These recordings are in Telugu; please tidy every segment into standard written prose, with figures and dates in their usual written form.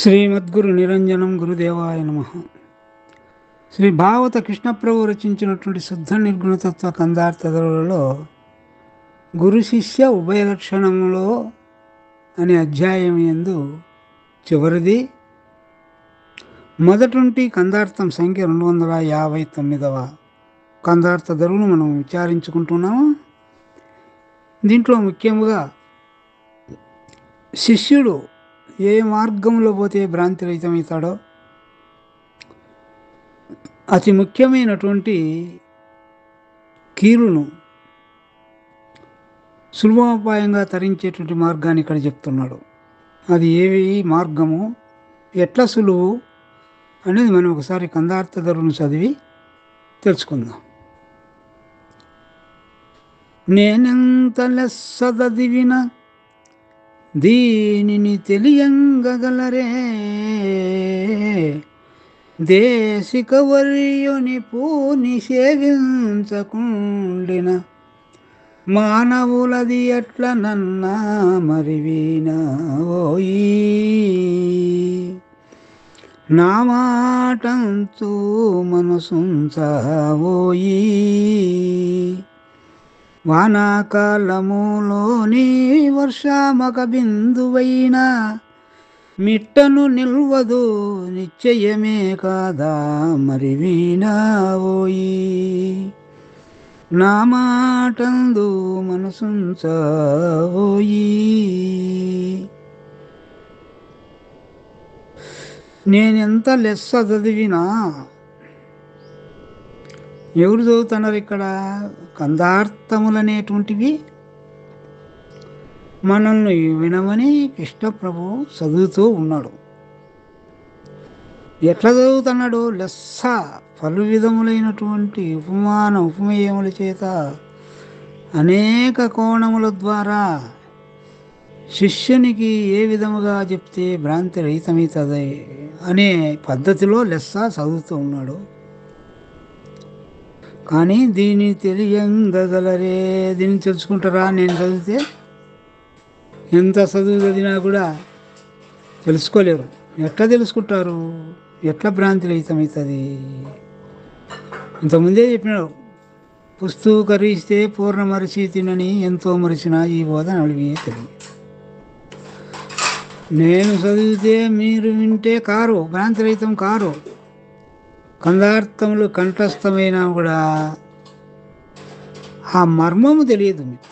శ్రీమద్గురు నిరంజనం గురుదేవాయ నమ. శ్రీ భాగవత కృష్ణప్రభు రచించినటువంటి శుద్ధ నిర్గుణతత్వ కందార్థలలో గురు శిష్య ఉభయలక్షణంలో అనే అధ్యాయం యందు చివరిది మొదటి కందార్థం సంఖ్య 259వ కందార్థ ధరువును మనం విచారించుకుంటున్నాము. దీంట్లో ముఖ్యంగా శిష్యుడు ఏ మార్గంలో పోతే భ్రాంతి రహితమవుతాడో అతి ముఖ్యమైనటువంటి కీలును సులభోపాయంగా తరించేటువంటి మార్గాన్ని ఇక్కడ చెప్తున్నాడు. అది ఏవి మార్గము, ఎట్లా సులువు అనేది మనం ఒకసారి కందార్థ ధరువును చదివి తెలుసుకుందాం. నేనెంత లెస్సదదివిన దీనిని తెలియంగగలరే, దేశికవర్యుని పూని సేవించకుండిన మానవులది ఎట్ల నన్నా మరివీనా ఓయి. నా మాటంతూ మనసుంచవోయి. వానాకాలములోని వర్షామక బిందువైన మిట్టను నిల్వదు నిశ్చయమే కాదా మరి వీణావోయి. నా మాటందు మనసుంచవోయి. నేనెంత లెస్స చదివినా, ఎవరు చదువుతున్నారు ఇక్కడ? కందార్థములనేటువంటివి మనల్ని వినమని కృష్ణప్రభు చదువుతూ ఉన్నాడు. ఎట్లా చదువుతున్నాడు? లెస్స పలు విధములైనటువంటి ఉపమేయముల చేత అనేక కోణముల ద్వారా శిష్యునికి ఏ విధముగా చెప్తే భ్రాంతి రహితమవుతుంది అనే పద్ధతిలో లెస్స చదువుతూ ఉన్నాడు. కానీ దీన్ని తెలియంగగలరే, దీన్ని తెలుసుకుంటారా? నేను చదివితే ఎంత చదువు చదివినా కూడా తెలుసుకోలేరు. ఎట్లా తెలుసుకుంటారు? ఎట్లా భ్రాంతి రహితమవుతుంది? ఇంతకుముందే చెప్పినాడు, పుస్తూకరిస్తే పూర్ణ మరిచి తినని ఎంతో మరిచిన ఈ బోధ నడివి తెలియదు. నేను చదివితే మీరు వింటే కారు, భ్రాంతి రహితం కారు. కందార్థములు కంఠస్థమైనా కూడా ఆ మర్మము తెలియదు మీకు.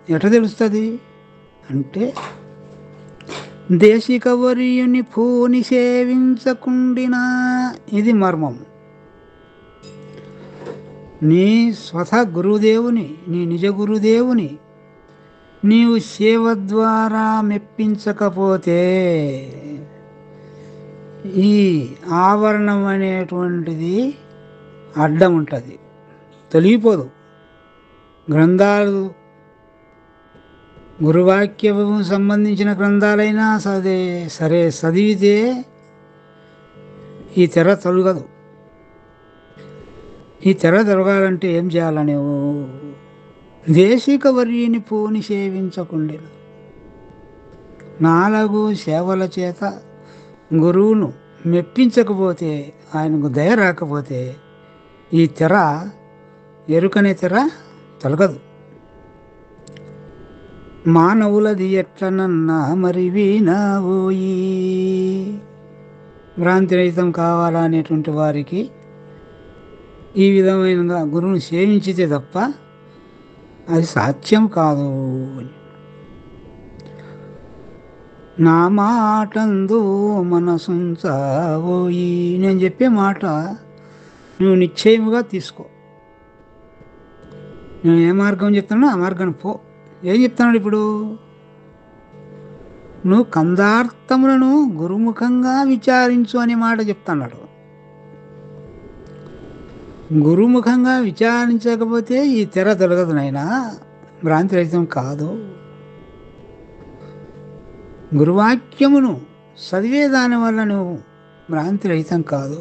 ఎట్లా తెలుస్తుంది అంటే, దేశికవర్యుని పూని సేవించకుండినా, ఇది మర్మం. నీ స్వతః గురుదేవుని, నీ నిజ గురుదేవుని నీవు సేవ ద్వారా మెప్పించకపోతే ఈ ఆవరణం అనేటువంటిది అడ్డం ఉంటుంది, తొలగిపోదు. గ్రంథాలు గురువాక్యము సంబంధించిన గ్రంథాలైనా సరే చదివితే ఈ తెర తొలగదు. ఈ తెర తొలగాలంటే ఏం చేయాలి? నువ్వు దేశిక వర్యుని పూని సేవించకుండి 4 సేవల చేత గురువును మెప్పించకపోతే, ఆయనకు దయ రాకపోతే ఈ తెర, ఎరుకనే తెర తొలగదు. మానవులది ఎట్లనన్నా మరి వీణావోయి. భ్రాంతి రహితం కావాలా అనేటువంటి వారికి ఈ విధమైన గురువుని సేవించితే తప్ప అది సాధ్యం కాదు. నా మాటందు మనసుంచవోయి. నేను చెప్పే మాట నువ్వు నిశ్చయముగా తీసుకో. నేను ఏ మార్గం చెప్తున్నా ఆ మార్గాన్ని పో. ఏం చెప్తున్నాడు ఇప్పుడు? నువ్వు కందార్థములను గురుముఖంగా విచారించు అనే మాట చెప్తున్నాడు. గురుముఖంగా విచారించకపోతే ఈ తెర తొలగదు నాయనా, భ్రాంతి రహితం కాదు. గురువాక్యమును చదివేదాని వల్ల నువ్వు భ్రాంతి రహితం కాదు.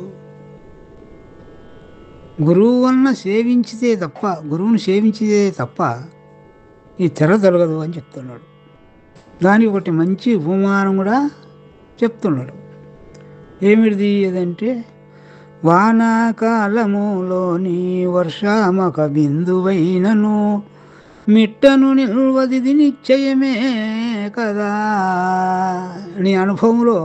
గురువు వలన సేవించితే తప్ప, గురువుని సేవించితే తప్ప ఈ తెర తొలగదు అని చెప్తున్నాడు. దానికి ఒకటి మంచి ఉపమానం కూడా చెప్తున్నాడు. ఏమిటిది అదంటే, వానాకాలములోని వర్షామక బిందువైనను మిట్టను నిల్వదిది నిశ్చయమే కదా. నీ అనుభవంలో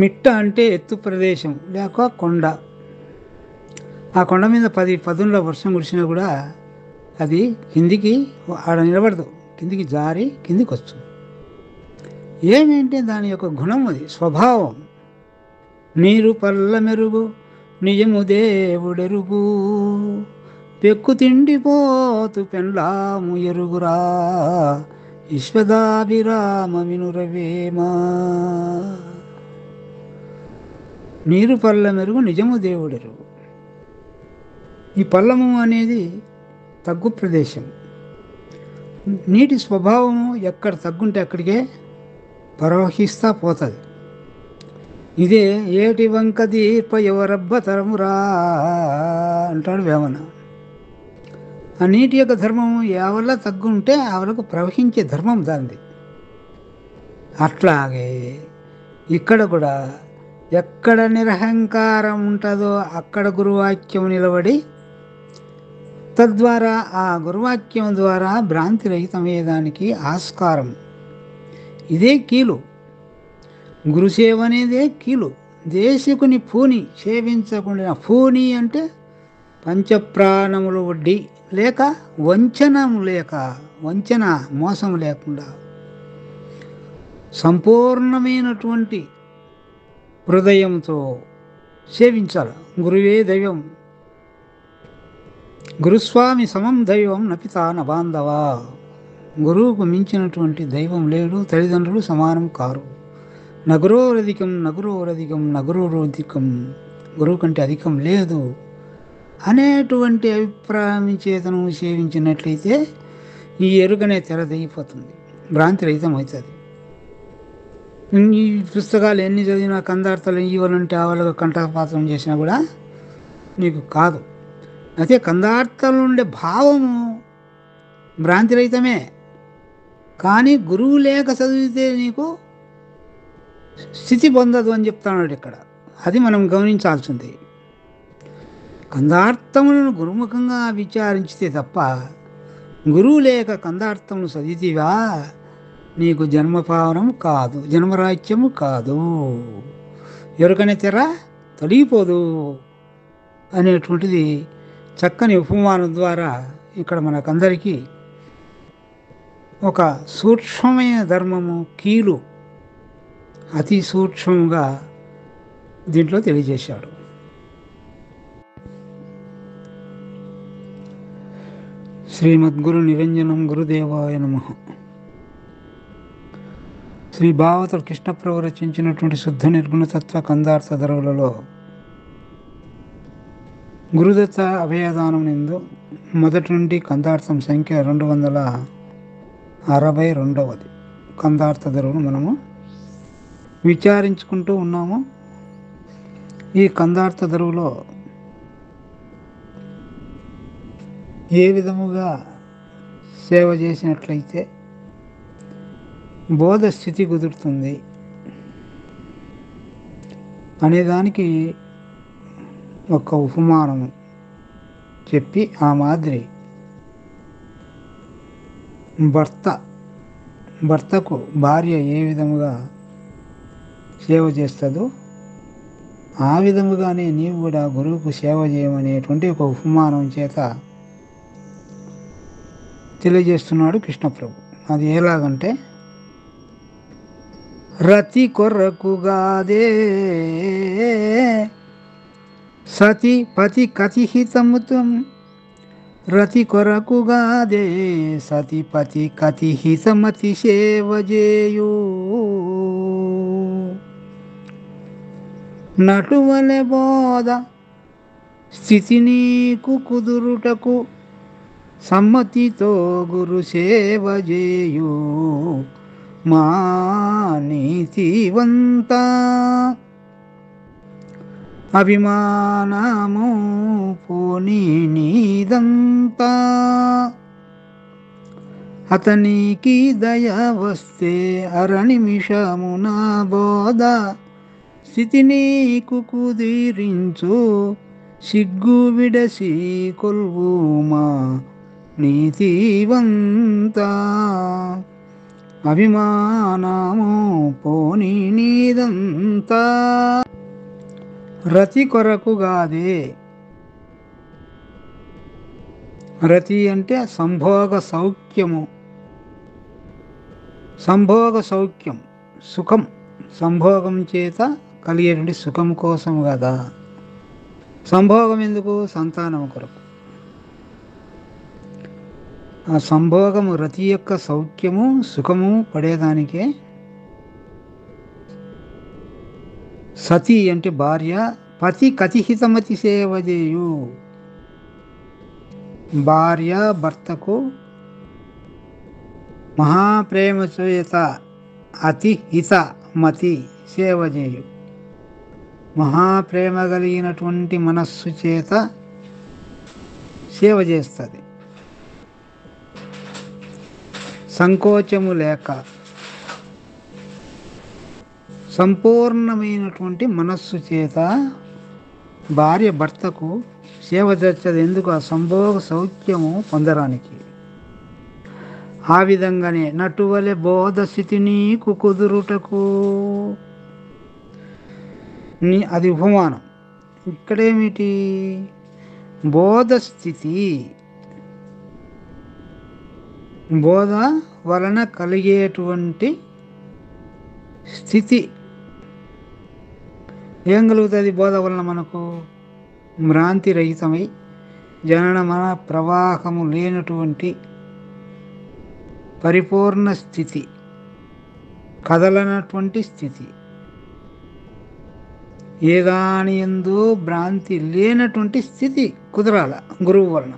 మిట్ట అంటే ఎత్తు ప్రదేశం లేక కొండ. ఆ కొండ మీద 10 పదుల వర్షం కురిసినా కూడా అది కిందికి ఆడ నిలబడదు, కిందికి జారి కిందికి వస్తుంది. ఏమేంటే దాని యొక్క గుణం, అది స్వభావం. నీరు పల్ల మెరుగు నిజము దేవుడెరుగు, పెక్కు తిండిపోతు పెండ్లాము ఎరుగురా, విశ్వదాభిరామ వినురవేమా. నీరు పల్ల మెరుగు నిజము దేవుడెరుగు. ఈ పల్లము అనేది తగ్గు ప్రదేశం. నీటి స్వభావము ఎక్కడ తగ్గుంటే అక్కడికే ప్రవహిస్తా పోతుంది. ఇదే ఏటి వంక దీప ఎవరబ్బ తరమురా అంటాడు వేమన. ఆ నీటి యొక్క ధర్మం ఎవరిలో తగ్గుంటే ఆవిడకు ప్రవహించే ధర్మం దానిది. అట్లాగే ఇక్కడ కూడా ఎక్కడ నిరహంకారం ఉంటుందో అక్కడ గురువాక్యం నిలబడి, తద్వారా ఆ గురువాక్యం ద్వారా భ్రాంతి రహితమయ్యేదానికి ఆస్కారం. ఇదే కీలు. గురుసేవ అనేదే కీలు. దేశకుని పూని సేవించకుండా, పూని అంటే పంచప్రాణములు వడ్డీ లేక వంచనము లేక, వంచన మోసం లేకుండా సంపూర్ణమైనటువంటి హృదయంతో సేవించాలి. గురువే దైవం, గురుస్వామి సమం దైవం నపితా నబాంధవా. గురువుకు మించినటువంటి దైవం లేడు, తల్లిదండ్రులు సమానం కారు. నగురోరధికం నగురోరధికం నగురోరధికం, గురువు కంటే అధికం లేదు అనేటువంటి అభిప్రాయం చేతను సేవించినట్లయితే ఈ ఎరుకనే తెరదగిపోతుంది, భ్రాంతి రహితం అవుతుంది. ఈ పుస్తకాలు ఎన్ని చదివినా, కందార్థాలు ఇవ్వాలంటే ఆవలుగా కంఠపాతం చేసినా కూడా నీకు కాదు. అయితే కందార్థాలు ఉండే భావము భ్రాంతి రహితమే, కానీ గురువు లేక చదివితే నీకు స్థితి పొందదు అని చెప్తాడు ఇక్కడ. అది మనం గమనించాల్సింది. కందార్థములను గురుముఖంగా విచారించితే తప్ప, గురువు లేక కందార్థములు చదివితేవా నీకు జన్మపావనం కాదు, జన్మరాహిత్యము కాదు, ఎరుకనే తెర తొలగిపోదు అనేటువంటిది చక్కని ఉపమానం ద్వారా ఇక్కడ మనకందరికీ ఒక సూక్ష్మమైన ధర్మము, కీలు అతి సూక్ష్మంగా దీంట్లో తెలియజేశాడు. శ్రీమద్గురు నిరంజనం గురుదేవాయ నమః. శ్రీ భాగవతుడు కృష్ణప్రభు రచించినటువంటి శుద్ధ నిర్గుణతత్వ కందార్థ ధరవులలో గురుదత్త అభయదానం నందు మొదటి నుండి కందార్థం సంఖ్య 262 కందార్థ ధరవును మనము విచారించుకుంటూ ఉన్నాము. ఈ కందార్థ ధరవులో ఏ విధముగా సేవ చేసినట్లయితే బోధ స్థితి కుదురుతుంది అనేదానికి ఒక ఉపమానము చెప్పి, ఆ మాదిరి భర్తకు భార్య ఏ విధముగా సేవ చేస్తుందో ఆ విధముగానే నీవు కూడా గురువుకు సేవ చేయమనేటువంటి ఒక ఉపమానం చేత తెలియజేస్తున్నాడు కృష్ణప్రభు. అది ఎలాగంటే, రతి కొర్రకుగాదే సతి పతి కతిహితముతం, రతి కొరకుగాదే సతి పతి కతిహితమతి సేవజేయు, నటువలె బోధ స్థితి నీకు కుదురుటకు సమ్మతితో గురు సేవ చేయు, మా నీతివంత అభిమానము పోనీ నీదంతా. అతనికి దయ వస్తే అరనిమిషమున బోధ స్థితి నీకు కుదిరించు సిగ్గు విడసి కొల్వుమా నీతివంత అభిమానము పోని నీదంతా రతి కొరకుగాదే. రతి అంటే సంభోగ సౌఖ్యము, సంభోగ సౌఖ్యం సుఖం, సంభోగం చేత కలిగేటువంటి సుఖం కోసం కదా. సంభోగం ఎందుకు? సంతానం కొరకు. ఆ సంభోగము రతి యొక్క సౌఖ్యము సుఖము పడేదానికే. సతి అంటే భార్య, పతి కతిహితమతి సేవ చేయు. భార్య భర్తకు మహాప్రేమ చేత అతి హిత మతి సేవ చేయు. మహాప్రేమ కలిగినటువంటి మనస్సు చేత సేవ చేస్తుంది. సంకోచము లేక సంపూర్ణమైనటువంటి మనస్సు చేత భార్య భర్తకు సేవ చేస్తుంది. ఎందుకు? ఆ సంభోగ సౌఖ్యము పొందడానికి. ఆ విధంగానే నటువలె బోధ స్థితి నీకు కుదురుటకు, అది ఉపమానం. ఇక్కడేమిటి? బోధ స్థితి, బోధ వలన కలిగేటువంటి స్థితి ఏం కలుగుతుంది? బోధ వలన మనకు భ్రాంతి రహితమై జనన మన ప్రవాహము లేనటువంటి పరిపూర్ణ స్థితి, కదలనటువంటి స్థితి, ఏదాని యందు భ్రాంతి లేనటువంటి స్థితి కుదరాల గురువు వలన.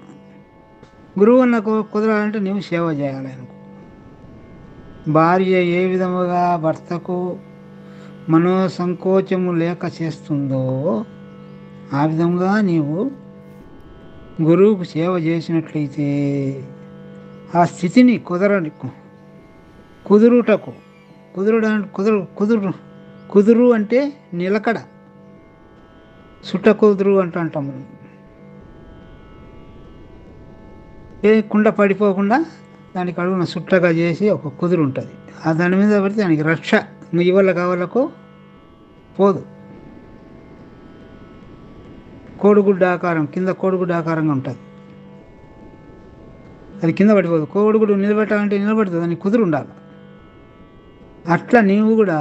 గురువు వలన కుదరాలంటే నీవు సేవ చేయాలి అనుకో. భార్య ఏ విధముగా భర్తకు మనోసంకోచము లేక చేస్తుందో ఆ విధంగా నీవు గురువుకు సేవ చేసినట్లయితే ఆ స్థితిని కుదురుటకు, కుదురు అంటే నిలకడ, సుట్ట కుదురు అంటాం. ఏ కుండ పడిపోకుండా దానికి అడుగున సుట్టగా చేసి ఒక కుదురు ఉంటుంది. ఆ దాని మీద పడితే దానికి రక్ష ఇవల్ల కావాలకు పోదు. కోడిగుడ్డ ఆకారం, కింద కోడిగుడ్డ ఆకారంగా ఉంటుంది. అది కింద పడిపోదు. కోడిగుడ్డు నిలబెట్టాలంటే నిలబడుతుంది, దానికి కుదురు ఉండాలి. అట్లా నీవు కూడా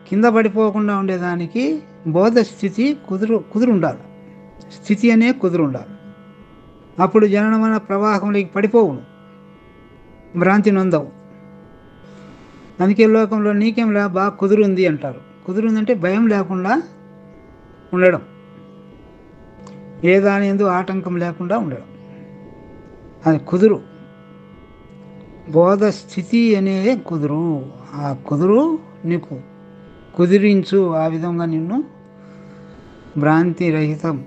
కింద పడిపోకుండా ఉండేదానికి బోధ స్థితి కుదురు ఉండాలి. స్థితి అనే కుదురు ఉండాలి. అప్పుడు జననమన ప్రవాహంలోకి పడిపోవు, భ్రాంతి నొందవు. అందుకే లోకంలో నీకేం బాగా కుదురుంది అంటారు. కుదురుందంటే భయం లేకుండా ఉండడం, ఏ దాని యందు ఆటంకం లేకుండా ఉండడం, అది కుదురు. బోధ స్థితి అనేది కుదురు. ఆ కుదురు నీకు కుదిరించు. ఆ విధంగా నిన్ను భ్రాంతి రహితం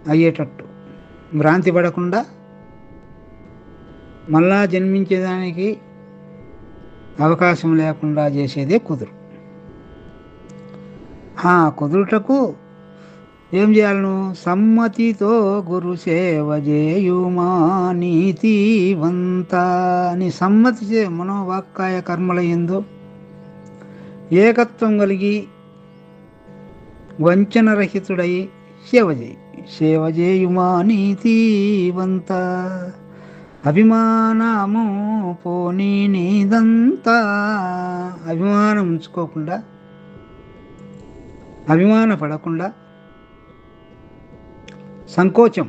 అయ్యేటట్టు, భ్రాంతి పడకుండా మళ్ళా జన్మించేదానికి అవకాశం లేకుండా చేసేదే కుదురు. ఆ కుదురుటకు ఏం చేయాలను? సమ్మతితో గురు సేవ చేయుమా నీతివంత. నీ సమ్మతి చే మనోవాక్కాయ కర్మల యందు ఏకత్వం కలిగి వంచనరహితుడై సేవ చేయుమా నీతివంత. అభిమానము పోనీ నీదంతా. అభిమానం ఉంచుకోకుండా, అభిమాన పడకుండా, సంకోచం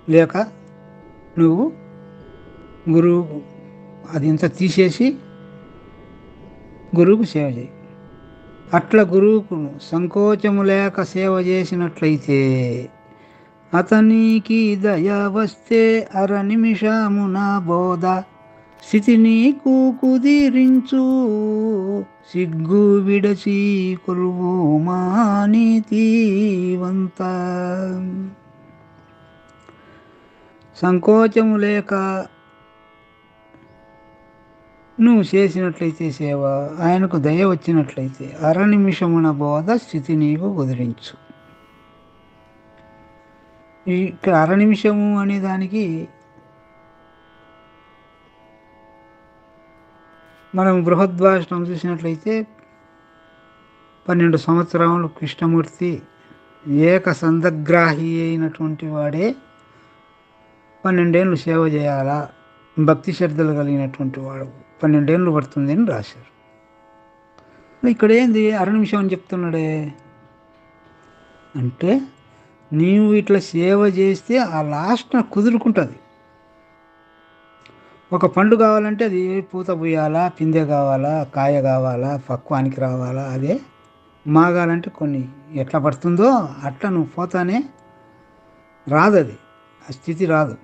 లేక నువ్వు గురువు అది ఇంత తీసేసి గురువుకు సేవ చేయి. అట్లా గురువుకు సంకోచము లేక సేవ చేసినట్లయితే అతనికి దయ వస్తే అరనిమిషమున బోధ స్థితి నీకు కుదిరించు సిగ్గు విడచి కొలువు మా నీతివంత. సంకోచము లేక నువ్వు చేసినట్లయితే సేవ, ఆయనకు దయ వచ్చినట్లయితే అరనిమిషమున బోధ స్థితి నీకు కుదిరించు. ఇక్కడ అరనిమిషము అనే దానికి మనం బృహద్భాషణం చూసినట్లయితే 12 సంవత్సరములు కృష్ణమూర్తి ఏక సందగ్రాహి అయినటువంటి వాడే 12 ఏళ్ళు సేవ చేయాలా, భక్తి శ్రద్ధలు కలిగినటువంటి వాడు 12 ఏళ్ళు పడుతుంది అని రాశారు. ఇక్కడ ఏంది అరనిమిషం అని చెప్తున్నాడే అంటే, నీవు ఇట్లా సేవ చేస్తే ఆ లాస్ట్న కుదురుకుంటుంది. ఒక పండు కావాలంటే అది పూత పూయాలా, పిందె కావాలా, కాయ కావాలా, పక్వానికి రావాలా, అదే మాగాలంటే కొన్ని ఎట్లా పడుతుందో అట్లా నువ్వు పోతానే రాదు, అది ఆ స్థితి రాదు.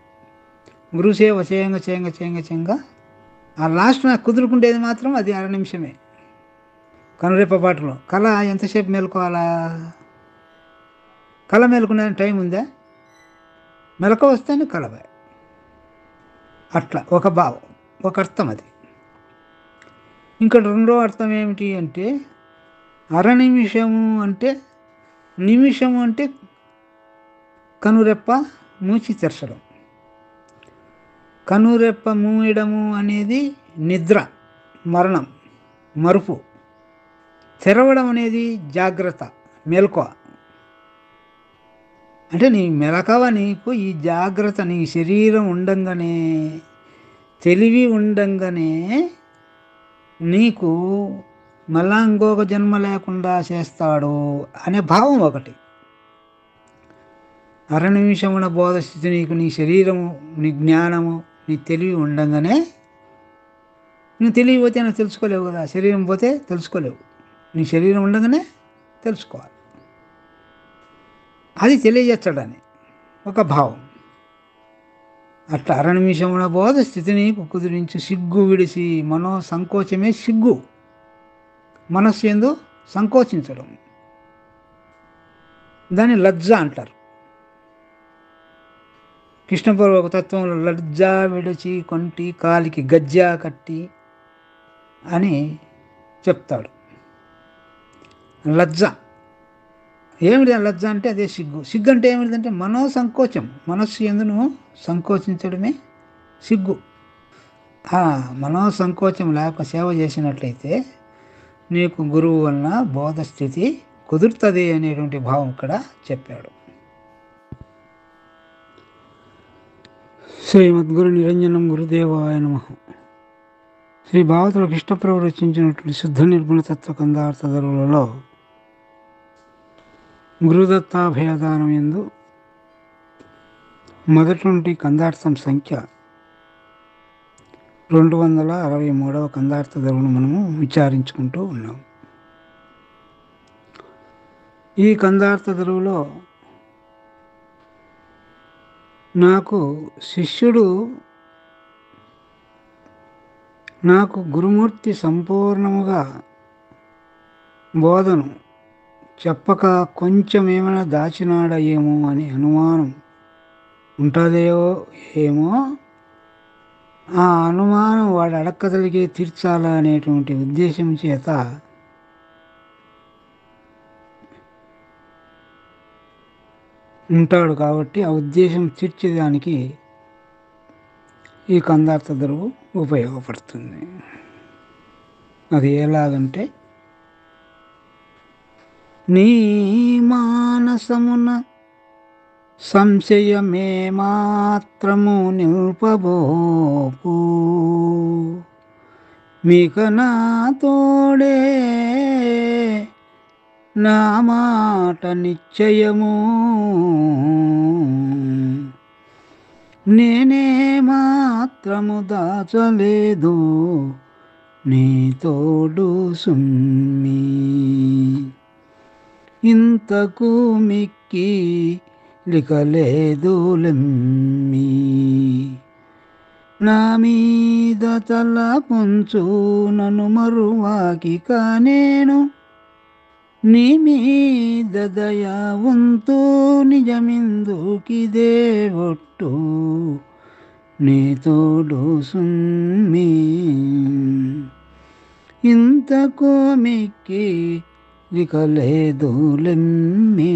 గురుసేవ చేయంగా చేయంగా చేయంగా చేయంగా ఆ లాస్ట్ నాకు కుదురుకుంటేది మాత్రం అది అరనిమిషమే. కనురెప్ప పాటలో కళ ఎంతసేపు మేలుకోవాలా? కళ మేలుకునే టైం ఉందా? మెలక వస్తేనే కలవే. అట్లా ఒక భావం, ఒక అర్థం అది. ఇంకా రెండో అర్థం ఏమిటి అంటే, అరనిమిషము అంటే, నిమిషము అంటే కనురెప్ప మూచి తెరచడం. కనురెప్ప మూయడము అనేది నిద్ర, మరణం, మరుపు. తెరవడం అనేది జాగ్రత్త, మెలకువ. అంటే నీ మెలకువ నీకు ఈ జాగ్రత్త, నీ శరీరం ఉండంగానే, తెలివి ఉండంగానే నీకు మళ్ళా ఇంకొక జన్మ లేకుండా చేస్తాడు అనే భావం ఒకటి. అరనిమిషమున బోధ స్థితి నీకు, నీ శరీరము, నీ జ్ఞానము, నీ తెలివి ఉండంగానే, నువ్వు తెలివి పోతే నువ్వు తెలుసుకోలేవు కదా, శరీరం పోతే తెలుసుకోలేవు. నీ శరీరం ఉండగానే తెలుసుకోవాలి. అది తెలియజేస్తాడని ఒక భావం. అట్లా అరనిమిషమున బోధ స్థితి నీకు కుదిరించు, సిగ్గు విడిసి. మనో సంకోచమే సిగ్గు, మనస్సు యందు సంకోచించడం, దాన్ని లజ్జ అంటారు. కృష్ణపూర్వక తత్వంలో లజ్జ విడిచి కొంటి కాలికి గజ్జ కట్టి అని చెప్తాడు. లజ్జ ఏమిటి? లజ్జ అంటే అదే సిగ్గు. సిగ్గు అంటే ఏమిటంటే మనో సంకోచం, మనస్సు యందును సంకోచించడమే సిగ్గు. మనో సంకోచం లేక సేవ చేసినట్లయితే నీకు గురువు వలన బోధ స్థితి కుదురుతుంది అనేటువంటి భావం ఇక్కడ చెప్పాడు. శ్రీమద్గురు నిరంజనం గురుదేవాయ నమః. శ్రీ భాగవతుల కృష్ణప్రభు రచించినటువంటి శుద్ధ నిర్గుణ తత్వ కందార్థ ధరువులలో గురుదత్తాభయదానం యందు మొదటి కందార్థం సంఖ్య 263వ కందార్థ ధరువును మనము విచారించుకుంటూ ఉన్నాం. ఈ కందార్థ ధరువులో నాకు శిష్యుడు, నాకు గురుమూర్తి సంపూర్ణముగా బోధను చెప్పక కొంచెం ఏమైనా దాచినాడా ఏమో అని అనుమానం ఉంటుందేమో ఏమో, ఆ అనుమానం వాడు అడక్కదలిగే తీర్చాలా అనేటువంటి ఉద్దేశం చేత ఉంటాడు. కాబట్టి ఆ ఉద్దేశం తీర్చేదానికి ఈ కందార్థ ధరువు ఉపయోగపడుతుంది. అది ఎలాగంటే, నీ మానసమున సంశయమే మాత్రము నిల్పబోకు, మీక నా తోడే నా మాట నిశ్చయము, నేనే మాత్రము దాచలేదు నీ తోడు సుమ్మి, ఇంతకు మిక్కి లికలేదు లెమ్మి, నా మీద తల పొంచు నన్ను మరువాకి కానేను, నీ మీద దయా ఉంతు నిజమిందుకిదే ఒట్టు నీ తోడు సుమ్మి. ఇంతకు మిక్కి ఇక లేదులెమ్మి.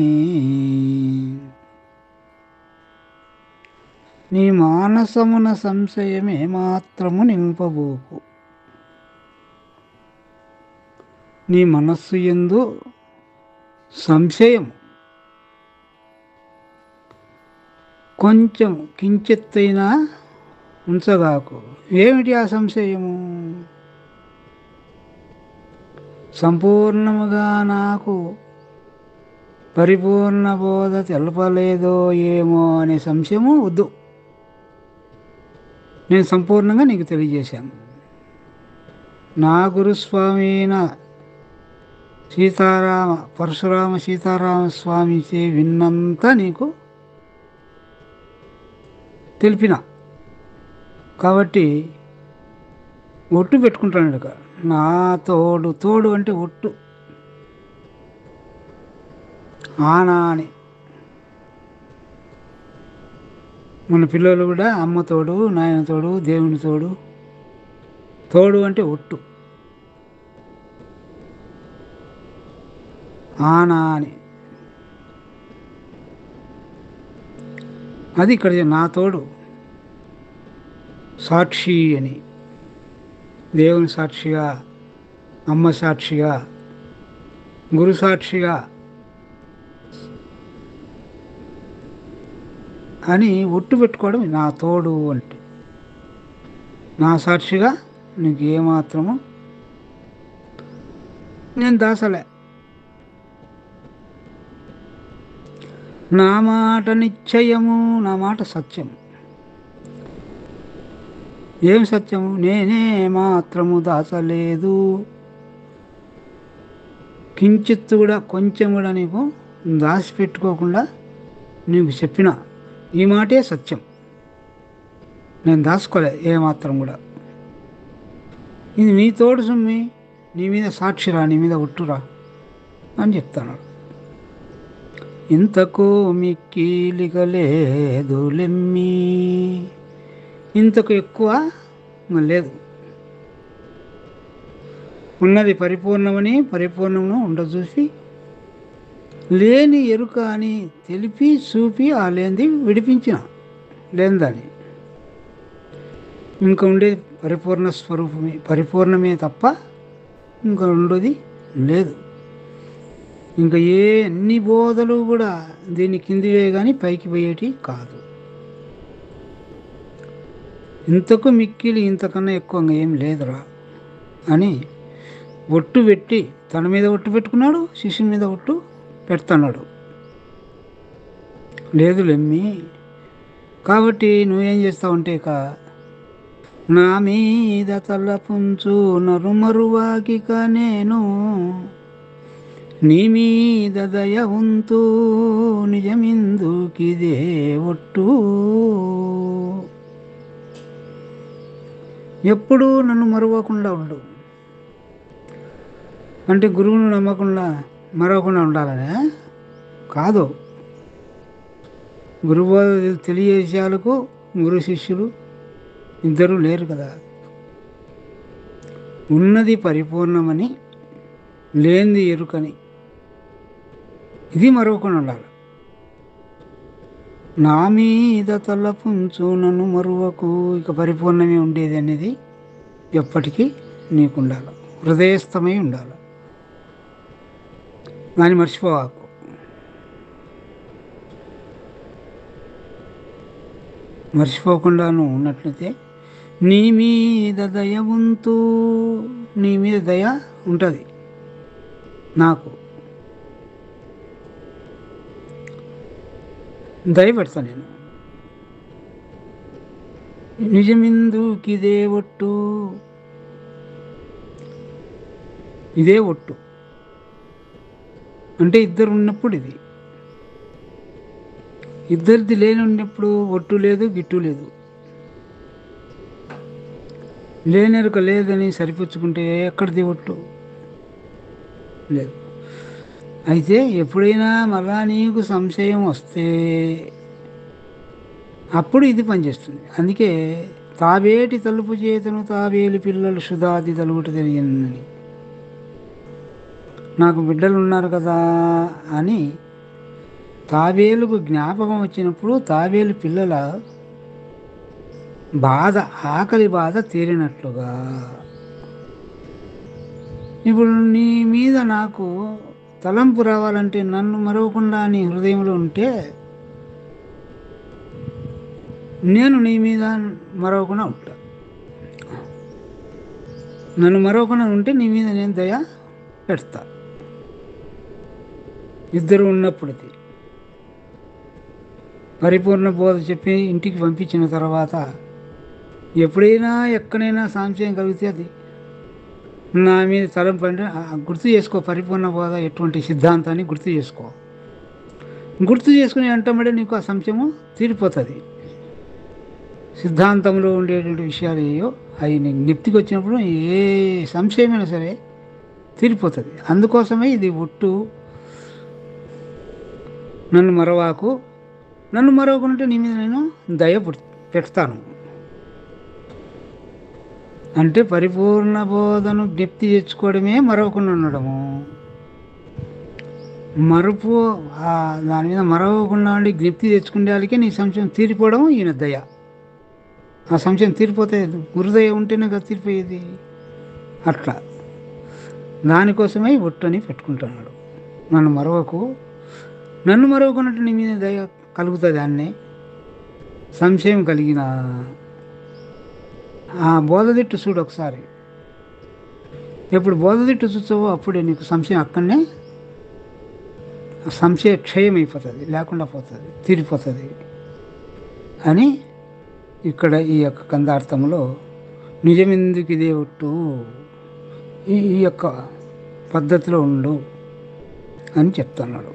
నీ మానసమున సంశయమే మాత్రము నింపబోకు. నీ మనస్సు యందు సంశయం కొంచెం కించెత్తైనా ఉంచగాకు. ఏమిటి ఆ సంశయము? సంపూర్ణముగా నాకు పరిపూర్ణ బోధ తెలపలేదో ఏమో అనే సంశయము వద్దు. నేను సంపూర్ణంగా నీకు తెలియజేశాను. నా గురుస్వామి అయిన పరశురామ సీతారామ స్వామిచే విన్నంత నీకు తెలిపిన కాబట్టి ఒట్టు పెట్టుకుంటాను. ఇక నా తోడు అంటే ఒట్టు, ఆనా అని. మన పిల్లలు కూడా అమ్మ తోడు, నాయన తోడు, దేవుని తోడు అంటే ఒట్టు, ఆనా అని. అది ఇక్కడ నా తోడు సాక్షి అని. దేవుని సాక్షిగా, అమ్మ సాక్షిగా, గురు సాక్షిగా అని ఒట్టు పెట్టుకోవడం నా తోడు అంటే. నా సాక్షిగా నీకు ఏమాత్రము నేను దాసలే. నా మాట నిశ్చయము, నా మాట సత్యం. ఏం సత్యము? నేనే మాత్రము దాచలేదు. కించిత్తు కూడా, కొంచెం కూడా నీకు దాచిపెట్టుకోకుండా నీకు చెప్పిన ఈ మాటే సత్యం. నేను దాచుకోలే ఏమాత్రం కూడా. ఇది నీ తోడు సుమ్మి, నీ మీద సాక్షిరా, నీ మీద ఒట్టురా అని చెప్తాను. ఇంతకు మిక్కిలిక లేదులెమ్మి. ఇంతకు ఎక్కువ లేదు. ఉన్నది పరిపూర్ణమని, పరిపూర్ణమును ఉండచూసి లేని ఎరుక అని తెలిపి చూపి ఆ లేనిది విడిపించిన లేనిదాన్ని. ఇంకా ఉండేది పరిపూర్ణ స్వరూపమే, పరిపూర్ణమే తప్ప ఇంకా ఉండేది లేదు. ఇంకా అన్ని బోధలు కూడా దీని కిందివే కానీ పైకి పోయేటి కాదు. ఇంతకు మిక్కిలి ఇంతకన్నా ఎక్కువగా ఏం లేదురా అని ఒట్టు పెట్టి, తన మీద ఒట్టు పెట్టుకున్నాడు, శిష్యుని మీద ఒట్టు పెడుతున్నాడు. లేదులెమ్మి. కాబట్టి నువ్వేం చేస్తావంటే ఇక నా మీద తలపుంచు నరుమరువాకిక నేను నీ మీద దయ ఉంతూ నిజమిందుకిదే ఒట్టు. ఎప్పుడూ నన్ను మరవకుండా ఉండు. అంటే గురువును నమ్మకుండా మరవకుండా ఉండాలనే కాదు. గురువు తెలియజేసేందుకు గురు శిష్యులు ఇద్దరు లేరు కదా. ఉన్నది పరిపూర్ణమని, లేనిది ఎరుకని, ఇది మరవకుండా ఉండాలి. నా మీద తలపుంచు నన్ను మరువకు. ఇక పరిపూర్ణమే ఉండేది అనేది ఎప్పటికీ నీకు ఉండాలి, హృదయస్థమై ఉండాలి. దాన్ని మర్చిపోవాకు. మర్చిపోకుండా నువ్వు ఉన్నట్లయితే నీ మీద దయ ఉంటూ, నీ మీద దయ ఉంటుంది నాకు. దయ పెడతా నేను. నిజమిందుకిదే ఒట్టు. ఇదే ఒట్టు అంటే ఇద్దరు ఉన్నప్పుడు ఇది. ఇద్దరిది లేని ఉన్నప్పుడు ఒట్టు లేదు, గిట్టు లేదు. లేనెరుక లేదని సరిపుచ్చుకుంటే ఎక్కడిది ఒట్టు లేదు. అయితే ఎప్పుడైనా మళ్ళా నీకు సంశయం వస్తే అప్పుడు ఇది పనిచేస్తుంది. అందుకే తావేటి తలుపు చేతను తావేలి పిల్లలు సుధాది తలుగుట తెలియనని నాకు బిడ్డలు ఉన్నారు కదా అని తాబేలుకు జ్ఞాపకం వచ్చినప్పుడు తాబేలు పిల్లల బాధ, ఆకలి బాధ తీరినట్లుగా ఇప్పుడు నీ మీద నాకు తలంపు రావాలంటే నన్ను మరవకుండా నీ హృదయంలో ఉంటే నేను నీ మీద మరవకుండా ఉంటా. నన్ను మరవకుండా ఉంటే నీ మీద నేను దయ పెడతా. ఇద్దరు ఉన్నప్పటికీ పరిపూర్ణ బోధ చెప్పి ఇంటికి పంపించిన తర్వాత ఎప్పుడైనా ఎక్కడైనా సంశయం కలిగితే అది నా మీద తలంపు అంటే గుర్తు చేసుకో. పరిపూర్ణ బోధ ఎటువంటి సిద్ధాంతాన్ని గుర్తు చేసుకో. గుర్తు చేసుకుని అంటబడే నీకు ఆ సంశయము తీరిపోతుంది. సిద్ధాంతంలో ఉండేటువంటి విషయాలు ఏయో అవి నీకు జ్ఞప్తికి వచ్చినప్పుడు ఏ సంశయమైనా సరే తీరిపోతుంది. అందుకోసమే ఇది ఒట్టు. నన్ను మరవాకు, నన్ను మరవకుంటే నీ మీద నేను దయ పెడతాను అంటే పరిపూర్ణ బోధను జ్ఞప్తి తెచ్చుకోవడమే మరవకుండా ఉండడము. మరుపు దాని మీద మరవకుండా ఉండి జ్ఞప్తి తెచ్చుకునే వాళ్ళకే నీ సంశయం తీరిపోవడం ఈయన దయ. ఆ సంశయం తీరిపోతే గురుదయ ఉంటేనే కదా తీరిపోయేది. అట్లా దానికోసమే ఒట్టని పెట్టుకుంటున్నాడు. నన్ను మరవకు, నన్ను మరవకున్నట్టు నీ మీద దయ కలుగుతుంది. అన్నీ సంశయం కలిగిన ఆ బోధదిట్టు చూడు ఒకసారి. ఎప్పుడు బోధదిట్టు చూసావో అప్పుడే నీకు సంశయం అక్కడనే సంశయ క్షయం అయిపోతుంది, లేకుండా పోతుంది, తీరిపోతుంది అని ఇక్కడ ఈ యొక్క కందార్థంలో నిజమెందుకు ఇదే ఒట్టు, ఈ యొక్క పద్ధతిలో ఉండు అని చెప్తున్నాడు.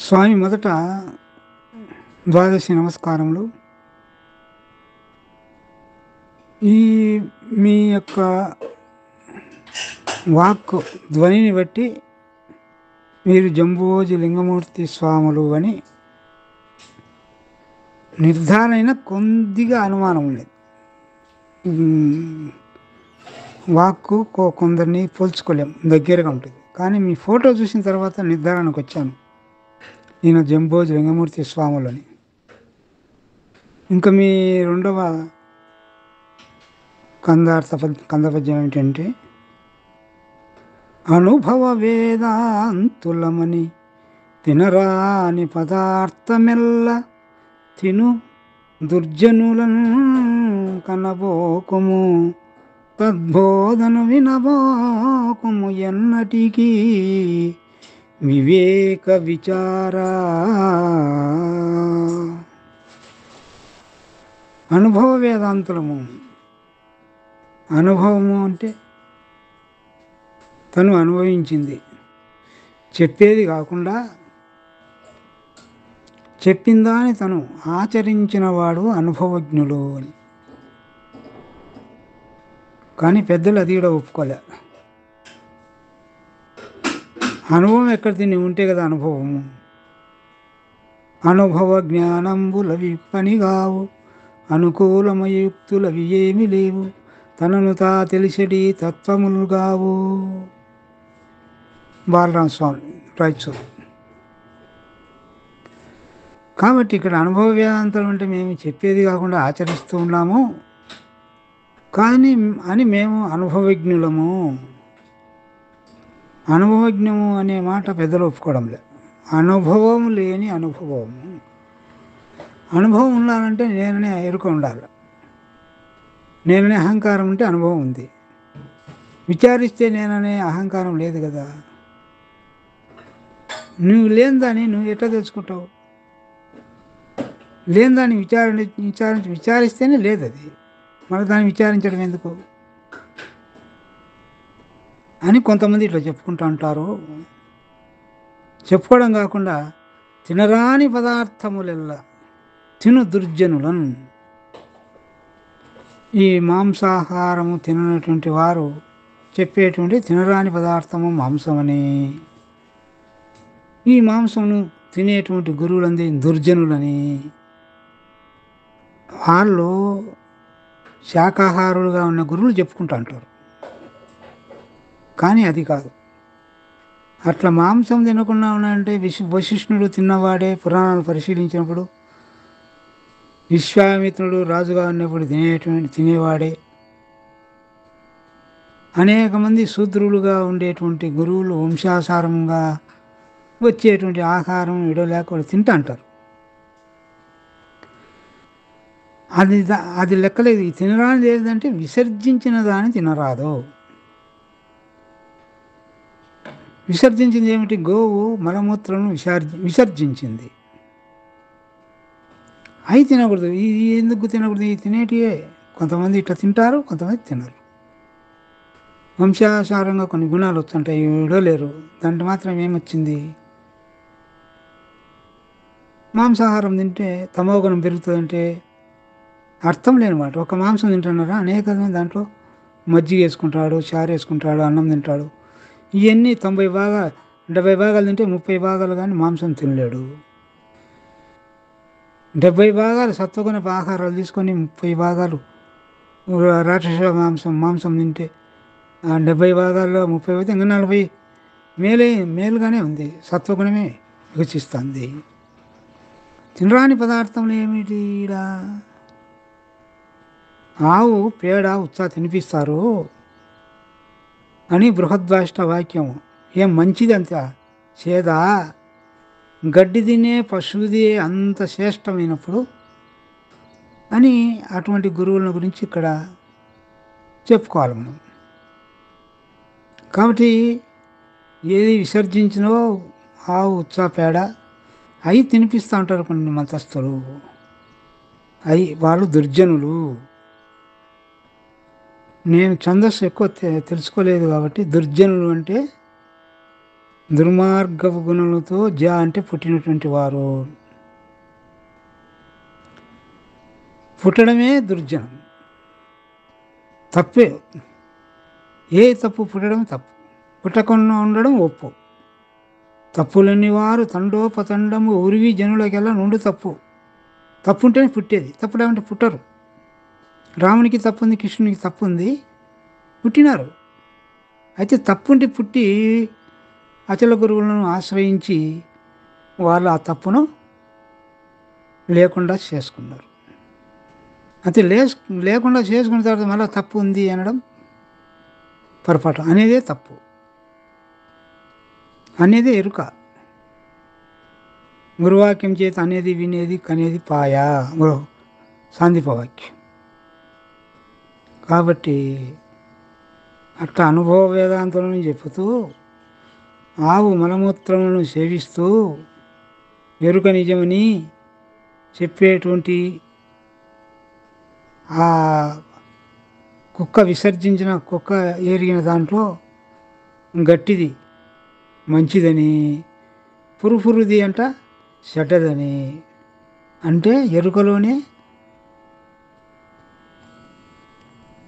స్వామి మొదట ద్వాదశి నమస్కారములు ఈ మీ యొక్క వాక్కు ధ్వనిని బట్టి మీరు జంబోజి లింగమూర్తి స్వాములు అని నిర్ధారణ కొద్దిగా అనుమానం ఉండేది. వాక్కు కొందరిని పోల్చుకోలేం, దగ్గరగా ఉంటుంది. కానీ మీ ఫోటో చూసిన తర్వాత నిర్ధారణకు వచ్చాను, ఈయన జంబోజి లింగమూర్తి స్వాములు అని. ఇంకా మీ రెండవ కందపద్యం ఏంటంటే అనుభవ వేదాంతులమని తినరాని పదార్థమెల్ల తిను దుర్జనులను కనబోకుము తద్బోధను వినబోకుము ఎన్నటికీ వివేక విచారా. అనుభవ వేదాంతులము, అనుభవము అంటే తను అనుభవించింది, చెప్పేది కాకుండా చెప్పిందా అని తను ఆచరించిన వాడు అనుభవజ్ఞుడు అని. కానీ పెద్దలు అది కూడా ఒప్పుకోలే. అనుభవం ఎక్కడ తిని ఉంటే కదా అనుభవము. అనుభవ జ్ఞానంబులవి పనిగావు, అనుకూలమయుక్తులవి ఏమి లేవు, తనను తా తెలిసడి తత్వములు గావు. బాలరామ స్వామి రాయచూరు. కాబట్టి ఇక్కడ అనుభవ వేదాంతం అంటే మేము చెప్పేది కాకుండా ఆచరిస్తూ ఉన్నాము కానీ అని మేము అనుభవజ్ఞులము. అనుభవజ్ఞము అనే మాట పెద్దలు ఒప్పుకోవడం లేదు. అనుభవం లేని అనుభవము. అనుభవం ఉండాలంటే నేననే ఎరుక ఉండాలి. నేననే అహంకారం ఉంటే అనుభవం ఉంది. విచారిస్తే నేననే అహంకారం లేదు కదా. నువ్వు లేని దాన్ని నువ్వు ఎట్లా తెలుసుకుంటావు? లేని దాన్ని విచారిస్తేనే లేదు అది. మరి దాన్ని విచారించడం ఎందుకు అని కొంతమంది ఇట్లా చెప్పుకుంటూ ఉంటారు. చెప్పుకోవడం కాకుండా తినరాని పదార్థములెల్లా తిను దుర్జనులను, ఈ మాంసాహారము తిననటువంటి వారు చెప్పేటువంటి తినరాని పదార్థము మాంసమని, ఈ మాంసమును తినేటువంటి గురువులంది దుర్జనులని, వాళ్ళు శాకాహారులుగా ఉన్న గురువులు చెప్పుకుంటూ అంటారు. కానీ అది కాదు. అట్లా మాంసం తినకుండా ఉన్నాయంటే వశిష్ఠుడు తిన్నవాడే. పురాణాలు పరిశీలించినప్పుడు విశ్వామిత్రుడు రాజుగా ఉన్నప్పుడు తినేవాడే. అనేక మంది శూద్రులుగా ఉండేటువంటి గురువులు వంశాసారంగా వచ్చేటువంటి ఆహారం విడలేక వాళ్ళు తింటా అంటారు. అది లెక్కలేదు. ఈ తినరానిది ఏదంటే విసర్జించిన దాన్ని తినరాదు. విసర్జించింది ఏమిటి? గోవు మలమూత్రం విసర్జించింది. అవి తినకూడదు. ఇది ఎందుకు తినకూడదు? ఈ తినేటివే కొంతమంది ఇట్లా తింటారు, కొంతమంది తినరు. వంశాసారంగా కొన్ని గుణాలు వస్తుంటాయి, విడలేరు. దాంట్లో మాత్రం ఏమొచ్చింది? మాంసాహారం తింటే తమోగుణం పెరుగుతుందంటే అర్థం లేనమాట. ఒక మాంసం తింటున్నారా, అనేక దాంట్లో మజ్జిగ వేసుకుంటాడు, చారు వేసుకుంటాడు, అన్నం తింటాడు. ఇవన్నీ 70 భాగాలు తింటే 30 భాగాలు కానీ మాంసం తినలేడు. 70 భాగాలు సత్వగుణ ఆహారాలు తీసుకొని 30 భాగాలు రాక్షస మాంసం తింటే 70 భాగాల్లో 30 అయితే ఇంకా 40 మేలుగానే ఉంది. సత్వగుణమే వికసిస్తుంది. తినరాని పదార్థంలో ఏమిటి? ఆవు పేడ ఉత్సాహ తినిపిస్తారు అని బృహద్వాష్ట వాక్యం. ఏం మంచిది అంత చేదా? గడ్డి తినే పశువుది అంత శ్రేష్టమైనప్పుడు అని అటువంటి గురువుల గురించి ఇక్కడ చెప్పుకోవాలి మనం. కాబట్టి ఏది విసర్జించినో ఆవు ఉత్సాహ పేడ అవి తినిపిస్తూ ఉంటారు కొన్ని మతస్థులు. వాళ్ళు దుర్జనులు. నేను ఛందస్సు ఎక్కువ తెలుసుకోలేదు కాబట్టి దుర్జనులు అంటే దుర్మార్గపు గుణాలతో అంటే పుట్టినటువంటి వారు. పుట్టడమే దుర్జనం, తప్పే. తప్పు? పుట్టడం తప్పు, పుట్టకుండా ఉండడం ఒప్పు. తప్పులన్నీ వారు తండోపతండము ఉరివి జనులకెల్లా నుండి తప్పు. తప్పు ఉంటేనే పుట్టేది. తప్పు లేకుంటే పుట్టరు. రామునికి తప్పు ఉంది, కృష్ణునికి తప్పు ఉంది, పుట్టినారు. అయితే తప్పుంటి పుట్టి అచల గురువులను ఆశ్రయించి వాళ్ళు ఆ తప్పును లేకుండా చేసుకున్నారు. అయితే లేకుండా చేసుకున్న తర్వాత మళ్ళీ తప్పు ఉంది అనడం పొరపాటు. అనేదే తప్పు, అనేదే ఎరుక. గురువాక్యం చేత అనేది వినేది కనేది పాయా సాందీపవాక్యం. కాబట్టి అట్లా అనుభవ వేదాంతులను చెప్పుతూ ఆవు మలమూత్రములను సేవిస్తూ ఎరుక నిజమని చెప్పేటువంటి ఆ కుక్క విసర్జించిన కుక్క ఎరిగిన దాంట్లో గట్టిది మంచిదని, పురుపురుది అంట చెడ్డదని. అంటే ఎరుకలోనే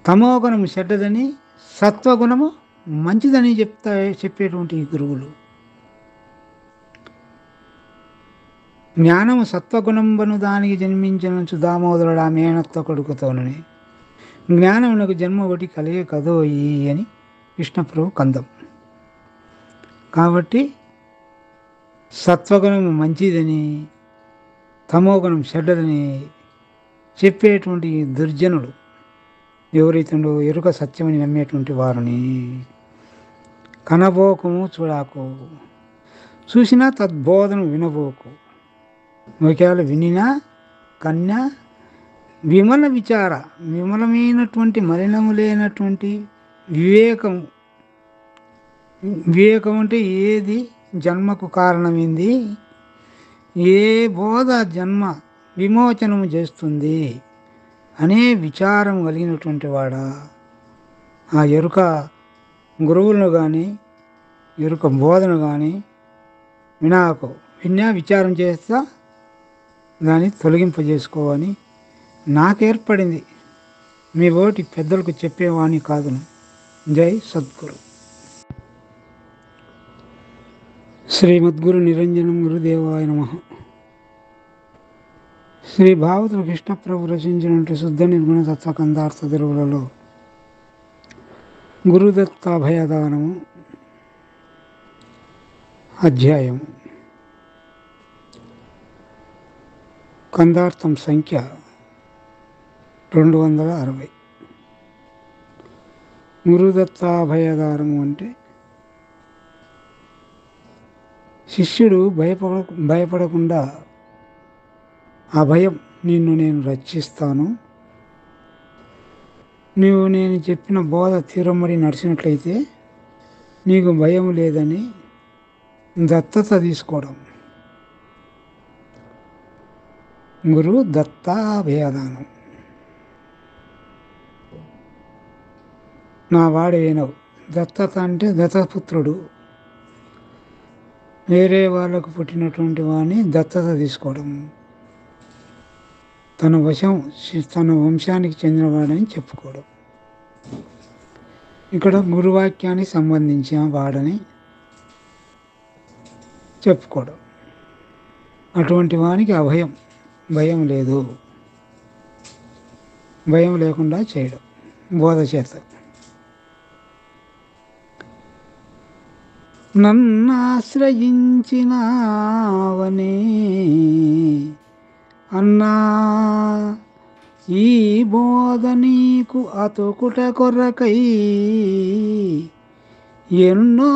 తమోగుణము చెడ్డదని, సత్వగుణము మంచిదని చెప్పేటువంటి గురువులు. జ్ఞానము సత్వగుణంబను దానికి జన్మించనుంచు దామోదరుడు ఆ మేనత్వ కొడుకుతోనని. జ్ఞానమునకు జన్మ ఒకటి కలిగే కదోయి అని కృష్ణప్రభు కందం. కాబట్టి సత్వగుణము మంచిదని, తమోగుణం చెడ్డదని చెప్పేటువంటి దుర్జనుడు ఎవరైతుండో ఎరుక సత్యమని నమ్మేటువంటి వారిని కనబోకము చూడాకు, చూసినా తద్బోధను వినబోకు. ఒకవేళ వినినా కన్యా విమల విచార, విమలమైనటువంటి మలినము లేనటువంటి వివేకము. వివేకం అంటే ఏది జన్మకు కారణమైంది, ఏ బోధ జన్మ విమోచనము చేస్తుంది అనే విచారం కలిగినటువంటి వాడా ఆ ఎరుక గురువులను కానీ ఎరుక బోధను కానీ విన్నా విచారం చేస్తా దాన్ని తొలగింపజేసుకోవని నాకు ఏర్పడింది. మీ ఓటి పెద్దలకు చెప్పేవాణి కాదును. జై సద్గురు. శ్రీమద్గురు నిరంజనం గురుదేవాయ నమః. శ్రీ భాగవతులు కృష్ణప్రభు రచించినటువంటి శుద్ధ నిర్గుణ తత్వ కందార్థ దిరువులలో గురుదత్తాభయదానము అధ్యాయం కందార్థం సంఖ్య 260. గురుదత్తాభయదానము అంటే శిష్యుడు భయపడకుండా అభయం, నిన్ను నేను రక్షిస్తాను, నీవు నేను చెప్పిన బోధ తీరమడి నడిచినట్లయితే నీకు భయం లేదని దత్తత తీసుకోవడం. గురు దత్తాభయదానం. నా వాడి వినవు. దత్తత అంటే దత్తపుత్రుడు, వేరే వాళ్ళకు పుట్టినటువంటి వాడిని దత్తత తీసుకోవడం, తన వంశానికి చెందినవాడని చెప్పుకోవడం. ఇక్కడ గురువాక్యానికి సంబంధించిన వాడని చెప్పుకోవడం. అటువంటి వానికి అభయం, భయం లేదు, భయం లేకుండా చేయడం బోధ చేత. నన్నాశ్రయించినావనే అన్నా, ఈ బోధ నీకు అతుకుట కొరకై ఎన్నో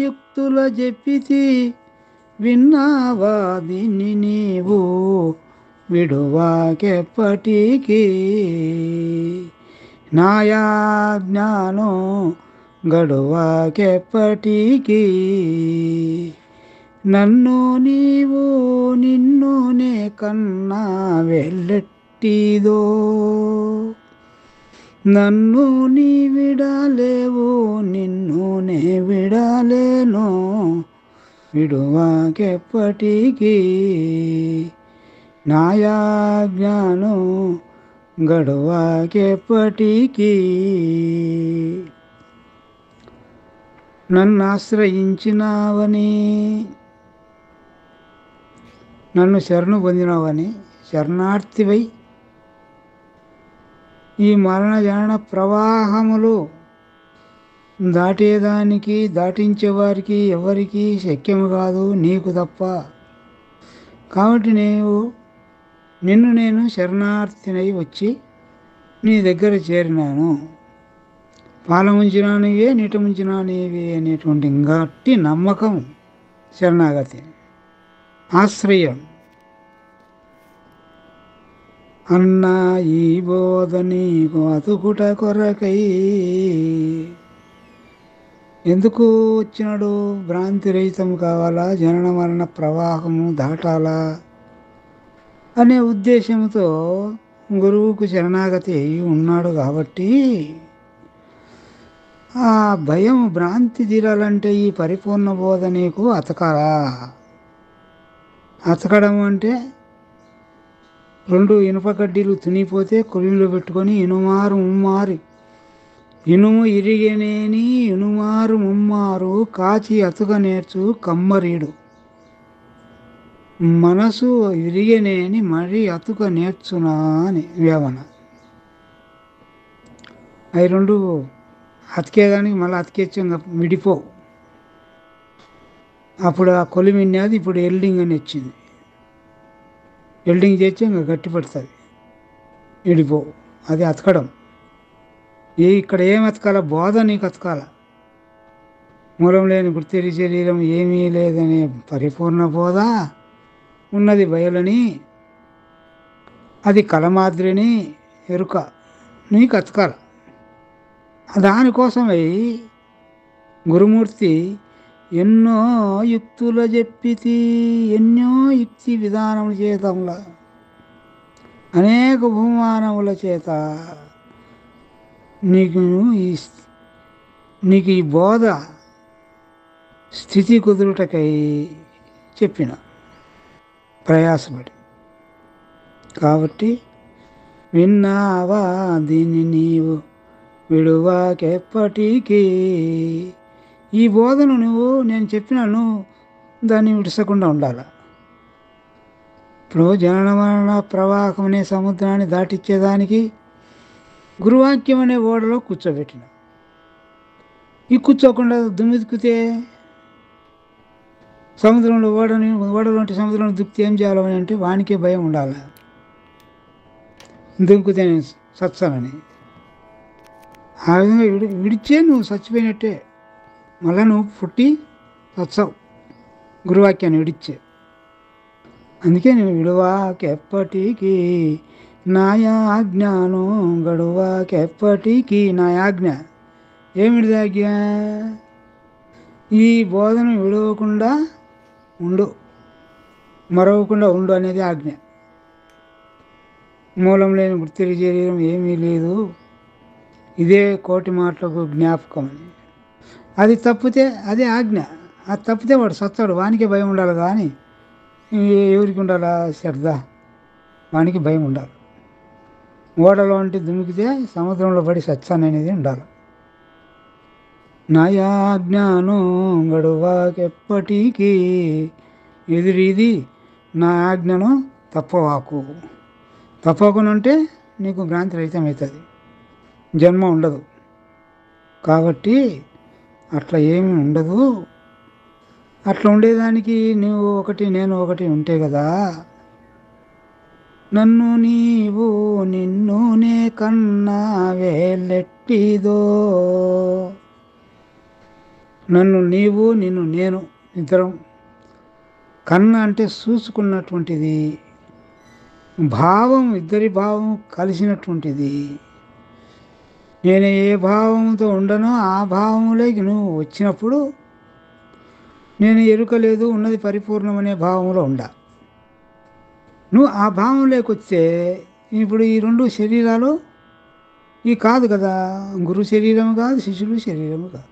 యుక్తుల చెప్పితి, విన్నావా దీన్ని నీవు విడువాకెప్పటికీ, నాయా జ్ఞానం గడువాకెప్పటికీ, నన్ను నీవు నిన్ను నే కన్నా వెళ్ళెట్టిదో, నన్ను నీ విడలేవు నిన్ను నే విడలేను విడువాకెప్పటికీ, నాయా జ్ఞానం గడువాకెప్పటికీ. నన్ను ఆశ్రయించినావని, నన్ను శరణు పొందినావని, శరణార్థివై ఈ మరణ జనన ప్రవాహములు దాటించేవారికి ఎవరికి శక్యము కాదు, నీకు తప్ప. కాబట్టి నిన్ను నేను శరణార్థినై వచ్చి నీ దగ్గర చేరినాను. పాలముంచినా నీవే, నీట ముంచినా నీవే అనేటువంటి గట్టి నమ్మకం శరణాగతి, ఆశ్రయం. అన్నా ఈ బోధ నీకు అతుకుట కొరకై. ఎందుకు వచ్చినాడు? భ్రాంతి రహితం కావాలా, జనన మరణ ప్రవాహము దాటాలా అనే ఉద్దేశంతో గురువుకు శరణాగతి అయి ఉన్నాడు. కాబట్టి ఆ భయం, భ్రాంతి తీరాలంటే ఈ పరిపూర్ణ బోధ నీకు అతకాలా. అతకడం అంటే 2 ఇనుప కడ్డీలు తునిపోతే కొలిమిలో పెట్టుకొని ఇనుమారు ముమ్మారు, ఇనుము ఇరిగనేని ఇనుమారు ముమ్మారు కాచి అతుక నేర్చు కమ్మరీడు, మనసు ఇరిగనేని మరి అతుక నేర్చునా అని వేవన. అవి 2 అతికేదానికి మళ్ళీ అతికేచ్చు, ఇంకా విడిపోవు. అప్పుడు ఆ కొలిమిన్నది ఇప్పుడు ఎల్డింగ్ అని వచ్చింది. ఎల్డింగ్ చేస్తే ఇంకా గట్టి పడుతుంది, విడిపోవు. అది అతకడం. ఇక్కడ ఏం అతకాల? బోధ నీకు అతకాల. మూలం లేని గుర్తిరి శరీరం ఏమీ లేదనే పరిపూర్ణ బోధ ఉన్నది బయలని, అది కలమాద్రిని ఎరుక నీకు అతకాల. దానికోసమై గురుమూర్తి ఎన్నో యుక్తుల చెప్పితి, ఎన్నో యుక్తి విధానముల చేతముల, అనేక బహుమానముల చేత నీకు ఈ బోధ స్థితి కుదురుటకై చెప్పిన ప్రయాసపడి. కాబట్టి విన్నావా దీన్ని నీవు విడువాకెప్పటికీ. ఈ బోధను నేను చెప్పినాను, దాన్ని విడిచకుండా ఉండాలి. ఇప్పుడు జనన మరణ ప్రవాహం అనే సముద్రాన్ని దాటిచ్చేదానికి గురువాక్యం అనే ఓడలో కూర్చోబెట్టిన. ఈ కూర్చోకుండా దుమ్మెతికితే సముద్రంలో ఓడలో అంటే సముద్రంలో దుక్కితే ఏం చేయాలని అంటే వానికే భయం ఉండాలి, దుంకుతే నేను సత్సానని. ఆ విధంగా విడిచే నువ్వు చచ్చిపోయినట్టే, మళ్ళీ నువ్వు పుట్టి సత్సావు గురువాక్యాన్ని విడిచే. అందుకే నువ్వు విడువాకెప్పటికీ నాయాజ్ఞాను గడువాకెప్పటికీ నాయాజ్ఞ. ఏమిటిది ఆజ్ఞ? ఈ బోధన విడవకుండా ఉండు, మరవకుండా ఉండు అనేది ఆజ్ఞ. మూలం లేని వృత్తి శరీరం ఏమీ లేదు, ఇదే కోటి మాటలకు జ్ఞాపకం అని. అది తప్పితే అదే ఆజ్ఞ. అది తప్పితే వాడు సత్తాడు, వానికే భయం ఉండాలి. కానీ ఎవరికి ఉండాలా శ్రద్ధ? వానికి భయం ఉండాలి. ఓడలో అంటే దుమికితే సముద్రంలో పడి సత్సాననేది ఉండాలి. నాయాజ్ఞాను గడువాకెప్పటికీ ఎదురీది నా ఆజ్ఞను తప్పవాకు. తప్పకుండా నీకు భ్రాంతి రహితం అవుతుంది, జన్మ ఉండదు. కాబట్టి అట్లా ఏమీ ఉండదు. అట్లా ఉండేదానికి నువ్వు ఒకటి నేను ఒకటి ఉంటే కదా. నన్ను నీవు నిన్ను నే కన్నా వేలెట్టిదో. నన్ను నీవు నిన్ను నేను ఇద్దరం. కన్నా అంటే చూసుకున్నటువంటిది, భావం ఇద్దరి భావం కలిసినటువంటిది. నేను ఏ భావంతో ఉండనో ఆ భావంలోకి నువ్వు వచ్చినప్పుడు నేను ఎరుక లేదు, ఉన్నది పరిపూర్ణమనే భావంలో ఉండ. నువ్వు ఆ భావంలోకి వస్తే ఇప్పుడు ఈ రెండు శరీరాలు ఈ కాదు కదా, గురు శరీరం కాదు, శిష్యుడు శరీరం కాదు.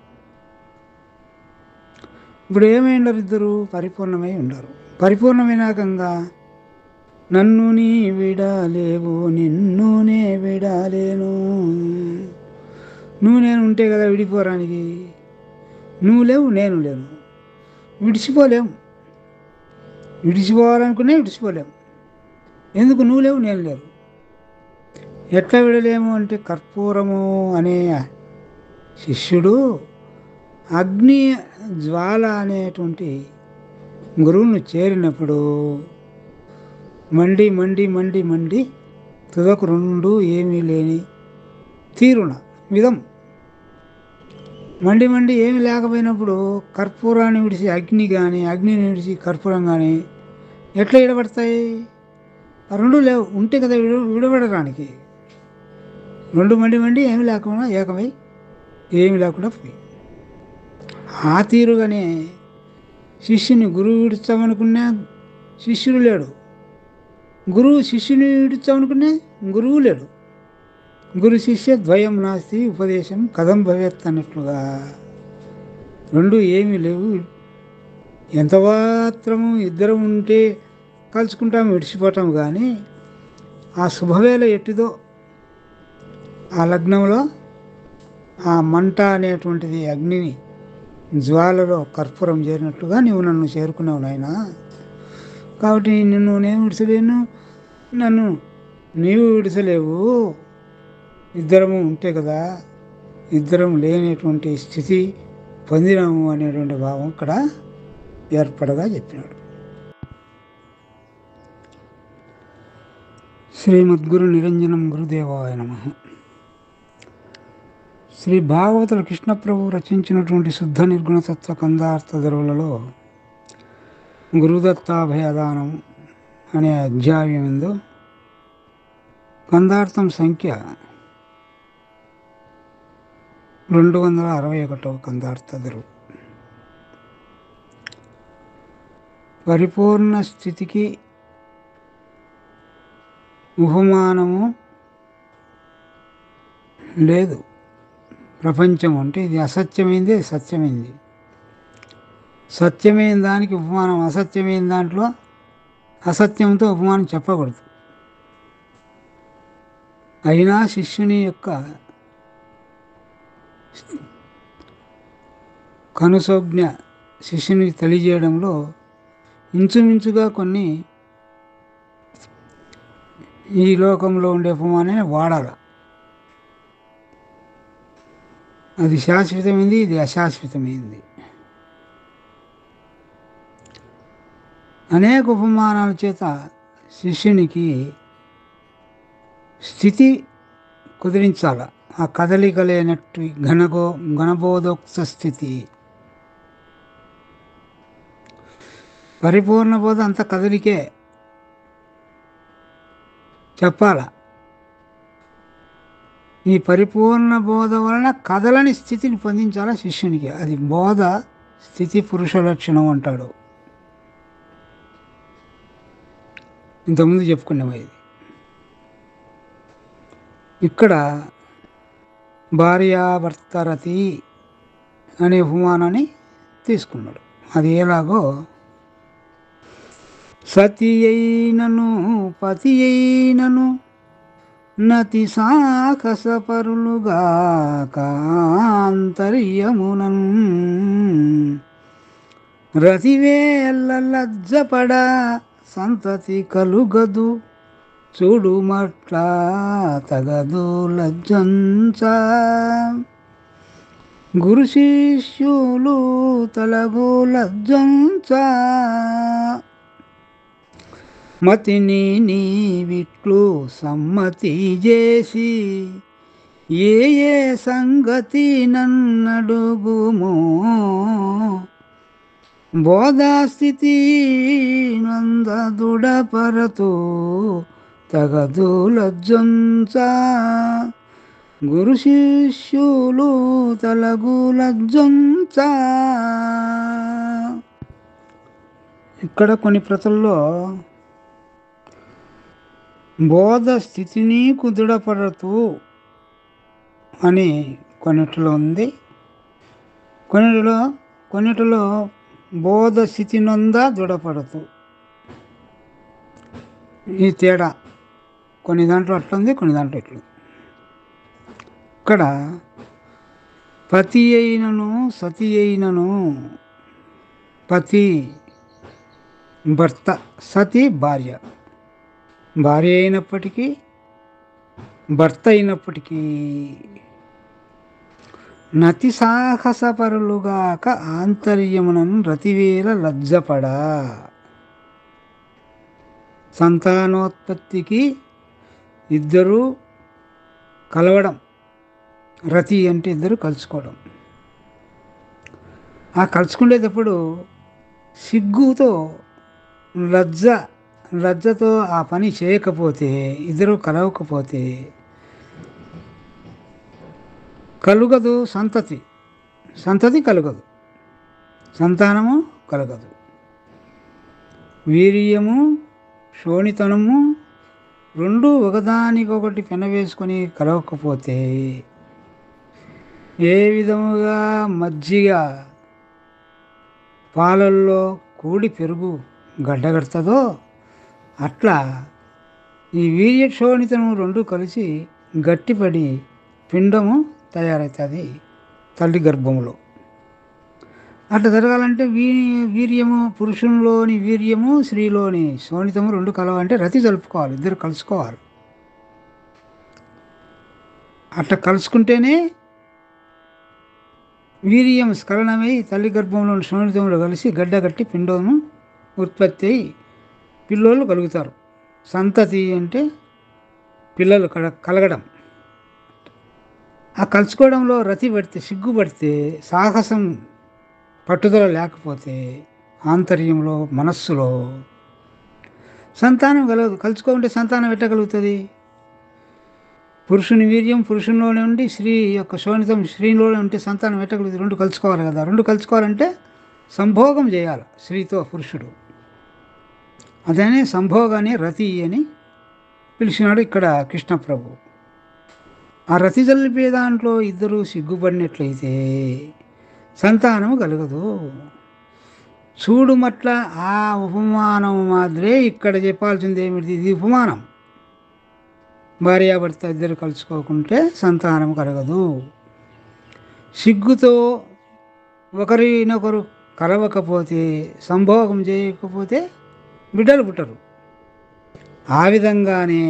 ఇప్పుడు ఏమై ఉండరు? ఇద్దరు పరిపూర్ణమై ఉండరు. పరిపూర్ణమైనాకంగా నన్ను నీ విడాలేవు నిన్ను నే విడాలేను. నువ్వు నేను ఉంటే కదా విడిపోరానికి. నువ్వు లేవు, నేను లేను, విడిచిపోలేము. విడిచిపోవాలనుకునే విడిచిపోలేము. ఎందుకు? నువ్వు లేవు, నేను లేవు. ఎట్లా విడలేము అంటే కర్పూరము అనే శిష్యుడు అగ్ని జ్వాల అనేటువంటి గురువును చేరినప్పుడు మండి మండి మండి మండి తుదకు రెండు ఏమీ లేని తీరున విధం మండి మండి ఏమి లేకపోయినప్పుడు కర్పూరాన్ని విడిచి అగ్ని కానీ, అగ్నిని విడిచి కర్పూరం కానీ ఎట్లా విడబడతాయి? ఆ రెండు లేవు, ఉంటే కదా విడబడడానికి. రెండు మండి మండి ఏమి లేకుండా ఏకమై ఏమి లేకుండా పోయి. ఆ తీరుగానే శిష్యుని గురువు విడుస్తామనుకున్నా శిష్యుడు లేడు, గురువు శిష్యుని విడుస్తామనుకున్నా గురువు లేడు. గురు శిష్య ద్వయం నాస్తి ఉపదేశం కథం భవేత్ అన్నట్లుగా రెండు ఏమీ లేవు. ఎంత మాత్రము ఇద్దరం ఉంటే కలుసుకుంటాము, విడిచిపోతాము. కానీ ఆ శుభవేళ ఎట్టిదో ఆ లగ్నంలో ఆ మంట అనేటువంటిది అగ్నిని జ్వాలలో కర్పూరం చేరినట్లుగా నీవు నన్ను చేరుకున్నావు నాయన. కాబట్టి నిన్ను నేను విడిచలేను, నన్ను నీవు విడిచలేవు. ఇద్దరము ఉంటే కదా, ఇద్దరం లేనటువంటి స్థితి పొందినాము అనేటువంటి భావం ఇక్కడ ఏర్పడగా చెప్పినాడు. శ్రీమద్గురు నిరంజనం గురుదేవాయ నమః. శ్రీ భాగవతుల కృష్ణప్రభు రచించినటువంటి శుద్ధ నిర్గుణతత్వ కందార్థ ధరువులలో గురుదత్తాభయదానం అనే అధ్యాయం ఎందు కందార్థం సంఖ్య 261వ కందార్థ ధరువు. పరిపూర్ణ స్థితికి ఉపమానము లేదు. ప్రపంచం అంటే ఇది అసత్యమైంది, సత్యమైంది. సత్యమైన దానికి ఉపమానం, అసత్యమైన దాంట్లో అసత్యంతో ఉపమానం చెప్పకూడదు. అయినా శిష్యుని యొక్క కనుసోజ్ఞ శిష్యునికి తెలియజేయడంలో ఇంచుమించుగా కొన్ని ఈ లోకంలో ఉండే ఉపమానాన్ని వాడాలి. అది శాశ్వతమైంది, ఇది అశాశ్వతమైంది. అనేక ఉపమానాల చేత శిష్యునికి స్థితి కుదిరించాల. ఆ కదలిక లేనట్టు ఘనబోధోక్త స్థితి. పరిపూర్ణ బోధ అంత కదలికే చెప్పాల. ఈ పరిపూర్ణ బోధ వలన కదలని స్థితిని పొందించాల శిష్యునికి. అది బోధ స్థితి పురుష లక్షణం అంటాడు. ఇంతకుముందు చెప్పుకున్నాము. ఇది ఇక్కడ భార్యాభర్తరతి అనే ఉపమానాన్ని తీసుకున్నాడు. అది ఎలాగో, సతి అయినను పతి అయినను నతి సాహసపరులుగా కాంతర్యమునన్ రతివేల్ల లజ్జపడ సంతతి కలుగదు చూడుమట్ల తగదు లజ్జంచ. గురు శిష్యులు తలగు లజ్జంచ మతిని నీవిట్లు సమ్మతి చేసి ఏ ఏ సంగతి నన్నడుగుమో బోధాస్థితి నంద దృఢపరతు తగదు లజ్జంచ. గురు శిష్యులు తలగు లజ్జంచ. ఇక్కడ కొన్ని ప్రతుల్లో బోధ స్థితిని కుదుడపడతూ అని కొన్నిటిలో ఉంది. కొన్నిటిలో బోధ స్థితి నొంద దృఢపడతూ. ఈ తేడా కొన్ని దాంట్లో అట్లుంది, కొన్ని దాంట్లో ఇట్లుంది. ఇక్కడ పతి అయినను సతి అయినను, పతి భర్త, సతి భార్య. భార్య అయినప్పటికీ భర్త అయినప్పటికీ నతి సాహసపరులుగాక ఆంతర్యమునను రతివేల లజ్జపడా. సంతానోత్పత్తికి ఇద్దరు కలవడం, రతి అంటే ఇద్దరు కలుసుకోవడం. ఆ కలుసుకునేటప్పుడు సిగ్గుతో లజ్జతో ఆ పని చేయకపోతే, ఇద్దరు కలవకపోతే కలుగదు సంతతి కలుగదు, సంతానము కలగదు. వీర్యము శోణితనము రెండు ఒకదానికొకటి పెనవేసుకొని కలవకపోతే ఏ విధముగా మజ్జిగ పాలల్లో కూడి పెరుగు గడ్డగడుతుందో అట్లా ఈ వీర్య శోణితనం రెండు కలిసి గట్టిపడి పిండము తయారవుతుంది తల్లి గర్భంలో. అట్లా జరగాలంటే వీర్యము, పురుషునిలోని వీర్యము, స్త్రీలోని శోణితము రెండు కలవాలంటే రతి జరుపుకోవాలి, ఇద్దరు కలుసుకోవాలి. అట్లా కలుసుకుంటేనే వీర్యం స్ఖలనమై తల్లి గర్భంలోని శోణితములు కలిసి గడ్డ కట్టి పిండము ఉత్పత్తి అయి పిల్లలు కలుగుతారు. సంతతి అంటే పిల్లలు కలగడం. ఆ కలుసుకోవడంలో రతి పడితే, సిగ్గుపడితే, సాహసం పట్టుదల లేకపోతే ఆంతర్యంలో మనస్సులో సంతానం కలగదు. కలుసుకోకుంటే సంతానం ఎట్టగలుగుతుంది? పురుషుని వీర్యం పురుషునిలోనే ఉండి స్త్రీ యొక్క శోణితం స్త్రీలోనే ఉంటే సంతానం ఎట్టగలుగుతుంది? రెండు కలుసుకోవాలి కదా. రెండు కలుసుకోవాలంటే సంభోగం చేయాలి స్త్రీతో పురుషుడు. అదనే సంభోగాన్ని రతి అని పిలిచినాడు ఇక్కడ కృష్ణప్రభు. ఆ రతి జల్లిపే దాంట్లో ఇద్దరు సిగ్గుపడినట్లయితే సంతానము కలగదు. చూడుమట్ల ఆ ఉపమానం మాదిరే ఇక్కడ చెప్పాల్సింది ఏమిటి? ఇది ఉపమానం. భార్యాభర్త ఇద్దరు కలుసుకోకుంటే సంతానం కలగదు. సిగ్గుతో ఒకరినొకరు కలవకపోతే, సంభోగం చేయకపోతే బిడ్డలు పుట్టరు. ఆ విధంగానే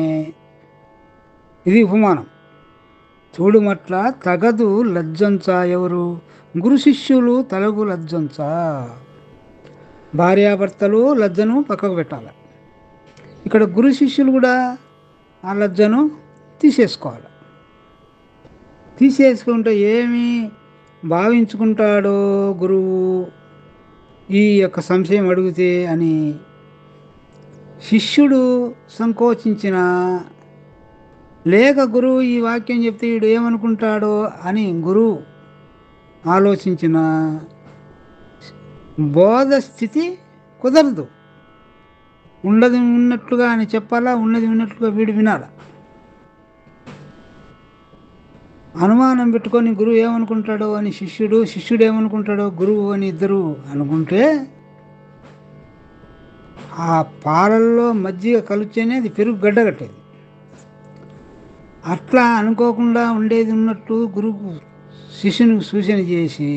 ఇది ఉపమానం. చూడుమట్ల తగదు లజ్జంచ ఎవరు గురు శిష్యులు తలగు లజ్జంచ. భార్యాభర్తలు లజ్జను పక్కకు పెట్టాలి. ఇక్కడ గురు శిష్యులు కూడా ఆ లజ్జను తీసేసుకోవాలి. తీసేసుకుంటే ఏమి భావించుకుంటాడో గురువు ఈ యొక్క సంశయం అడిగితే అని శిష్యుడు సంకోచించిన, లేక గురువు ఈ వాక్యం చెప్తే వీడు ఏమనుకుంటాడో అని గురువు ఆలోచించిన బోధ స్థితి కుదరదు. ఉన్నది ఉన్నట్లుగా అని చెప్పాలా, ఉన్నది ఉన్నట్లుగా వీడు వినాలా. అనుమానం పెట్టుకొని గురువు ఏమనుకుంటాడో అని శిష్యుడు ఏమనుకుంటాడో గురువు అని ఇద్దరు అనుకుంటే ఆ పాలల్లో మజ్జిగ కలుస్తేనే అది పెరుగు గడ్డగట్టేది. అట్లా అనుకోకుండా ఉండేది ఉన్నట్టు గురువు శిష్యునికి సూచన చేసి,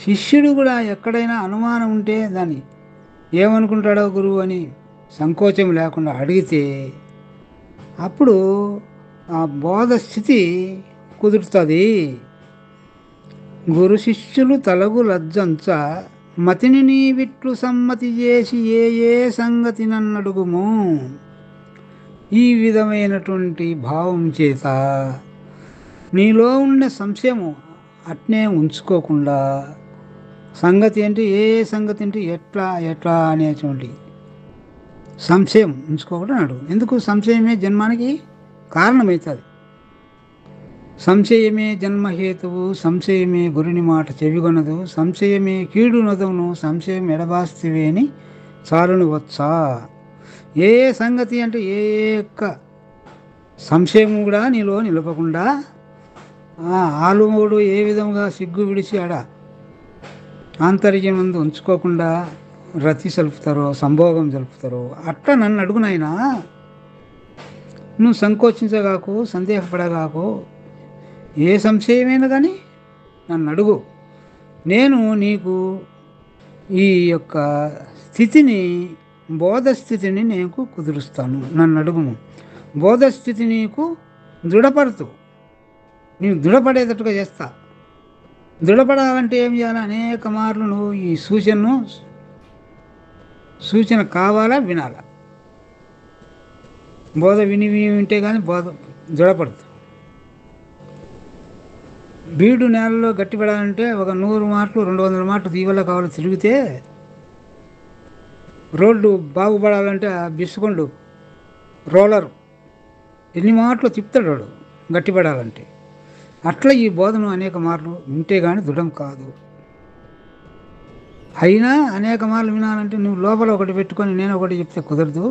శిష్యుడు కూడా ఎక్కడైనా అనుమానం ఉంటే దాన్ని ఏమనుకుంటాడో గురువు అని సంకోచం లేకుండా అడిగితే అప్పుడు ఆ బోధ స్థితి కుదురుతుంది. గురు శిష్యులు తలగు లజ్జంచ మతిని నీవిట్లు సమ్మతి చేసి ఏ ఏ సంగతి నన్నడుగుము. ఈ విధమైనటువంటి భావం చేత నీలో ఉండే సంశయము అట్నే ఉంచుకోకుండా, సంగతి అంటే ఏ సంగతి అంటే ఎట్లా అనేటువంటి సంశయం ఉంచుకోకుండా అడుగు. ఎందుకు? సంశయమే జన్మానికి కారణమవుతుంది. సంశయమే జన్మహేతువు, సంశయమే గురుని మాట చెవిగొనదు, సంశయమే కీడు నదువును, సంశయం ఎడబాస్తివే అని చాలును వచ్చా. ఏ సంగతి అంటే ఏ యొక్క సంశయం కూడా నీలో నిలపకుండా ఆలుమూడు ఏ విధంగా సిగ్గు విడిచి ఆడ ఆంతర్యం ముందు ఉంచుకోకుండా రతి జలుపుతారో సంభోగం జరుపుతారో అట్లా నన్ను అడుగునైనా. నువ్వు సంకోచించగాకు, సందేహపడగాకు, ఏ సంశయమైనా కానీ నన్ను అడుగు. నేను నీకు ఈ యొక్క స్థితిని, బోధ స్థితిని నీకు కుదురుస్తాను. నన్ను అడుగుము. బోధ స్థితి నీకు దృఢపడుతూ నేను దృఢపడేటట్టుగా చేస్తా. దృఢపడాలంటే ఏం చేయాలి? అనేక మార్లు నువ్వు ఈ సూచన కావాలా, వినాలా. బోధ వింటే కానీ బోధ దృఢపడుతుంది. బీడు నేలలో గట్టిపడాలంటే ఒక 100 మాటలు 200 మాటలు దీవల్ల కావాలి తిరిగితే, రోడ్డు బాగుపడాలంటే ఆ బిస్సుకొండు రోలర్ ఎన్ని మాటలు తిప్పుతాడు వాడు గట్టిపడాలంటే. అట్లా ఈ బోధను అనేక మార్లు వింటే కానీ దృఢం కాదు. అయినా అనేక మార్లు వినాలంటే నువ్వు లోపల ఒకటి పెట్టుకొని నేను ఒకటి చెప్తే కుదరదు.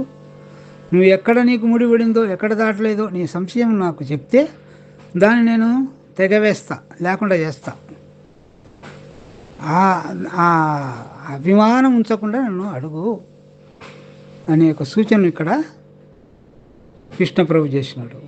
నువ్వు ఎక్కడ నీకు ముడిపడిందో, ఎక్కడ దాటలేదో నీ సంశయం నాకు చెప్తే దాన్ని నేను తెగవేస్తా, లేకుండా చేస్తా. ఆ అభిమానం ఉంచకుండా నన్ను అడుగు అనే ఒక సూచన ఇక్కడ కృష్ణప్రభు చేసినాడు.